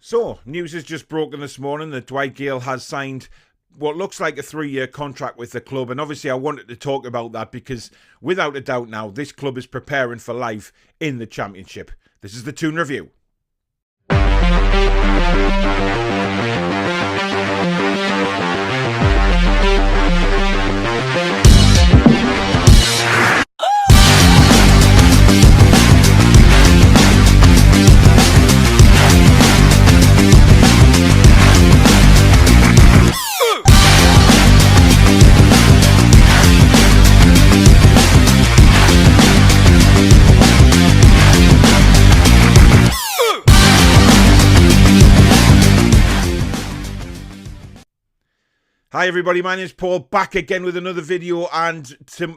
So, news has just broken this morning that Dwight Gayle has signed what looks like a 3-year contract with the club. And obviously I wanted to talk about that because without a doubt now, this club is preparing for life in the Championship. This is the Toon Review. Hi everybody, my name is Paul, back again with another video, and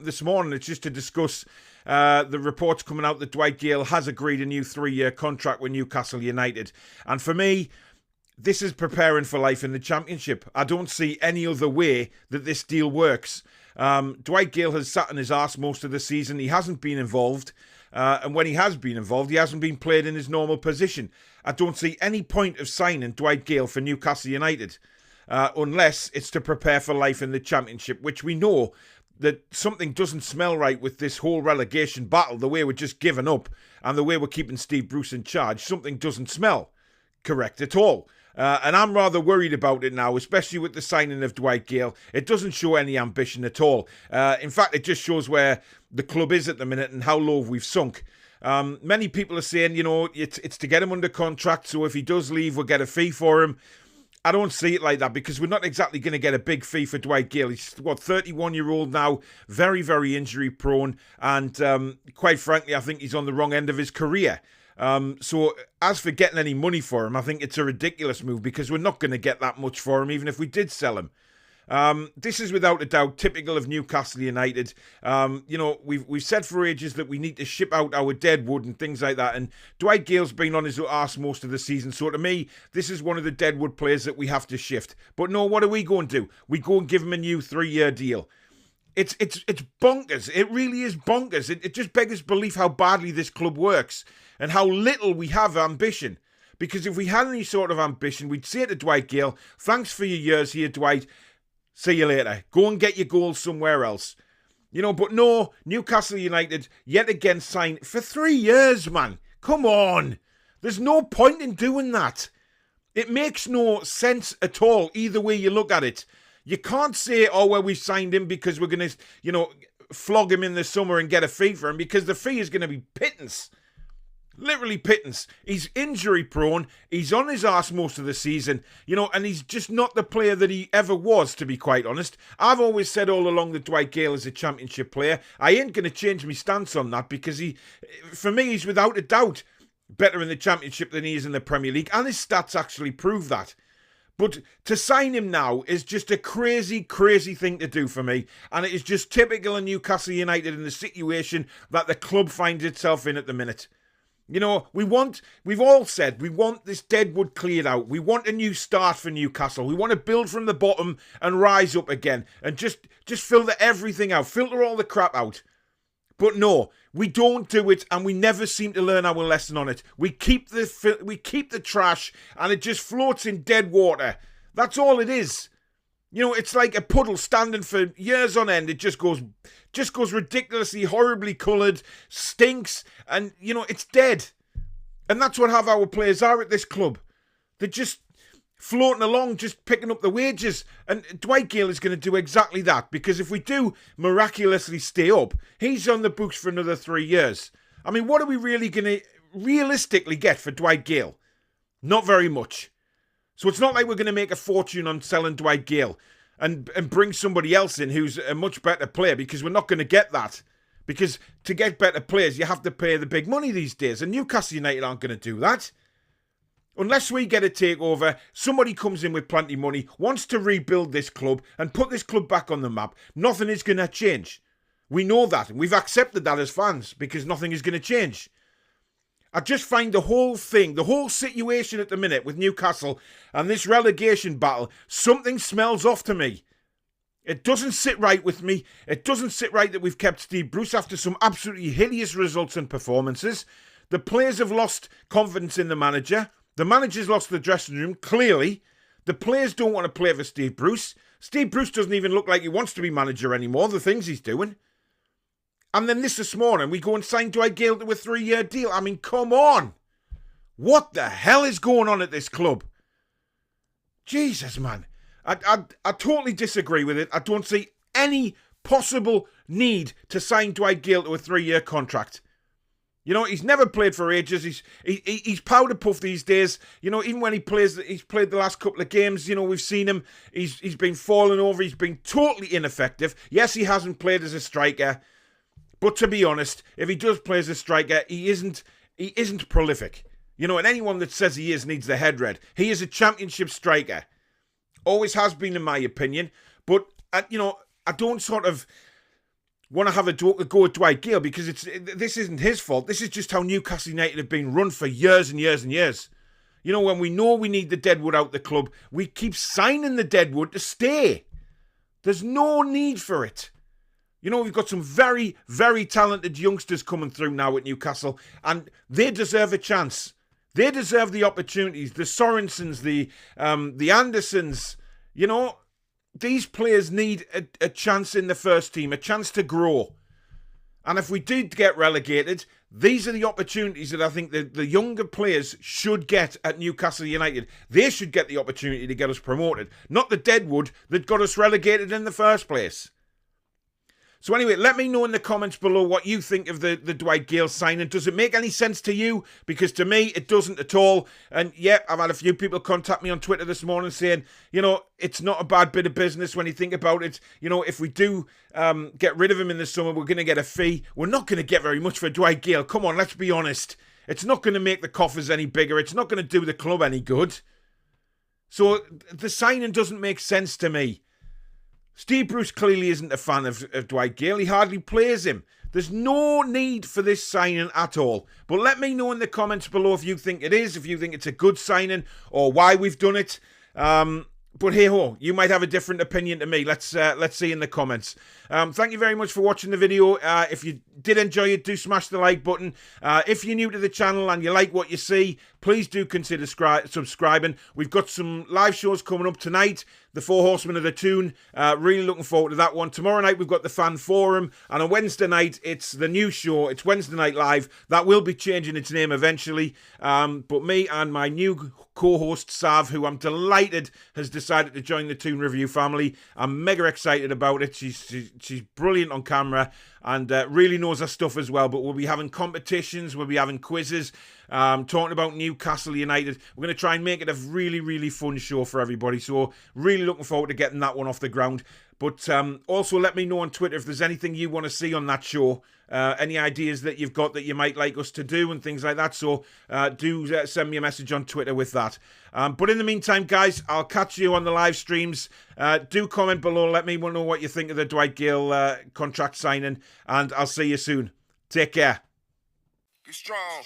this morning it's just to discuss the reports coming out that Dwight Gayle has agreed a new 3-year contract with Newcastle United. And for me, this is preparing for life in the Championship. I don't see any other way that this deal works. Dwight Gayle has sat on his arse most of the season. He hasn't been involved. And when he has been involved, he hasn't been played in his normal position. I don't see any point of signing Dwight Gayle for Newcastle United. Unless it's to prepare for life in the Championship, which we know that something doesn't smell right with this whole relegation battle, the way we're just giving up and the way we're keeping Steve Bruce in charge. Something doesn't smell correct at all. And I'm rather worried about it now, especially with the signing of Dwight Gayle. It doesn't show any ambition at all. In fact, it just shows where the club is at the minute and how low we've sunk. Many people are saying, you know, it's to get him under contract, so if he does leave, we'll get a fee for him. I don't see it like that because we're not exactly going to get a big fee for Dwight Gayle. He's, 31-year-old now, very, very injury prone. And quite frankly, I think he's on the wrong end of his career. So as for getting any money for him, I think it's a ridiculous move because we're not going to get that much for him, even if we did sell him. This is without a doubt typical of Newcastle United. You know, we've said for ages that we need to ship out our dead wood and things like that. And Dwight Gayle's been on his arse most of the season. So to me, this is one of the dead wood players that we have to shift. But no, what are we going to do? We go and give him a new 3-year deal. It's bonkers. It really is bonkers. It just beggars belief how badly this club works and how little we have ambition. Because if we had any sort of ambition, we'd say to Dwight Gayle, thanks for your years here, Dwight. See you later. Go and get your goals somewhere else. You know, but no, Newcastle United yet again signed for 3 years, man. Come on. There's no point in doing that. It makes no sense at all, either way you look at it. You can't say, oh, well, we signed him because we're going to, you know, flog him in the summer and get a fee for him, because the fee is going to be pittance. Literally pittance. He's injury prone. He's on his arse most of the season, you know, and he's just not the player that he ever was, to be quite honest. I've always said all along that Dwight Gayle is a Championship player. I ain't going to change my stance on that because for me, he's without a doubt better in the Championship than he is in the Premier League, and his stats actually prove that. But to sign him now is just a crazy, crazy thing to do for me. And it is just typical of Newcastle United in the situation that the club finds itself in at the minute. You know, we've all said, we want this deadwood cleared out. We want a new start for Newcastle. We want to build from the bottom and rise up again and just filter everything out, filter all the crap out. But no, we don't do it, and we never seem to learn our lesson on it. We keep the trash, and it just floats in dead water. That's all it is. You know, it's like a puddle standing for years on end. It just goes ridiculously, horribly coloured, stinks, and, you know, it's dead. And that's what half our players are at this club. They're just floating along, just picking up the wages. And Dwight Gayle is going to do exactly that, because if we do miraculously stay up, he's on the books for another 3 years. I mean, what are we really going to realistically get for Dwight Gayle? Not very much. So it's not like we're going to make a fortune on selling Dwight Gayle and bring somebody else in who's a much better player, because we're not going to get that. Because to get better players, you have to pay the big money these days. And Newcastle United aren't going to do that. Unless we get a takeover, somebody comes in with plenty of money, wants to rebuild this club and put this club back on the map, nothing is going to change. We know that. And we've accepted that as fans, because nothing is going to change. I just find the whole thing, the whole situation at the minute with Newcastle and this relegation battle, something smells off to me. It doesn't sit right with me. It doesn't sit right that we've kept Steve Bruce after some absolutely hideous results and performances. The players have lost confidence in the manager. The manager's lost the dressing room, clearly. The players don't want to play for Steve Bruce. Steve Bruce doesn't even look like he wants to be manager anymore, the things he's doing. And then this morning, we go and sign Dwight Gayle to a 3-year deal. I mean, come on. What the hell is going on at this club? Jesus, man. I totally disagree with it. I don't see any possible need to sign Dwight Gayle to a 3-year contract. You know, he's never played for ages. He's powder puff these days. You know, even when he's played the last couple of games, you know, we've seen him. He's been falling over. He's been totally ineffective. Yes, he hasn't played as a striker. But to be honest, if he does play as a striker, he isn't prolific. You know, and anyone that says he is needs the head read. He is a championship striker. Always has been, in my opinion. But, you know, I don't sort of want to have a go at Dwight Gayle because this isn't his fault. This is just how Newcastle United have been run for years and years and years. You know, when we know we need the deadwood out the club, we keep signing the deadwood to stay. There's no need for it. You know, we've got some very, very talented youngsters coming through now at Newcastle, and they deserve a chance. They deserve the opportunities. The Sorensens, the Andersons, you know, these players need a chance in the first team, a chance to grow. And if we did get relegated, these are the opportunities that I think the younger players should get at Newcastle United. They should get the opportunity to get us promoted, not the deadwood that got us relegated in the first place. So anyway, let me know in the comments below what you think of the Dwight Gayle signing. Does it make any sense to you? Because to me, it doesn't at all. And yeah, I've had a few people contact me on Twitter this morning saying, you know, it's not a bad bit of business when you think about it. You know, if we do get rid of him in the summer, we're going to get a fee. We're not going to get very much for Dwight Gayle. Come on, let's be honest. It's not going to make the coffers any bigger. It's not going to do the club any good. So the signing doesn't make sense to me. Steve Bruce clearly isn't a fan of Dwight Gayle. He hardly plays him. There's no need for this signing at all. But let me know in the comments below if you think it is, if you think it's a good signing, or why we've done it. But hey ho, you might have a different opinion to me. Let's see in the comments. Thank you very much for watching the video. If you did enjoy it, do smash the like button. If you're new to the channel and you like what you see, please do consider subscribing. We've got some live shows coming up tonight. The Four Horsemen of the Toon. Really looking forward to that one. Tomorrow night we've got the Fan Forum. And on Wednesday night it's the new show. It's Wednesday Night Live. That will be changing its name eventually. But me and my new co-host Sav, who I'm delighted has decided to join the Toon Review family. I'm mega excited about it. She's brilliant on camera and really knows her stuff as well. But we'll be having competitions. We'll be having quizzes. Talking about Newcastle United. We're going to try and make it a really, really fun show for everybody. So really looking forward to getting that one off the ground. But also let me know on Twitter if there's anything you want to see on that show. Any ideas that you've got that you might like us to do and things like that. So do send me a message on Twitter with that. But in the meantime, guys, I'll catch you on the live streams. Do comment below. Let me know what you think of the Dwight Gayle contract signing. And I'll see you soon. Take care. Be strong.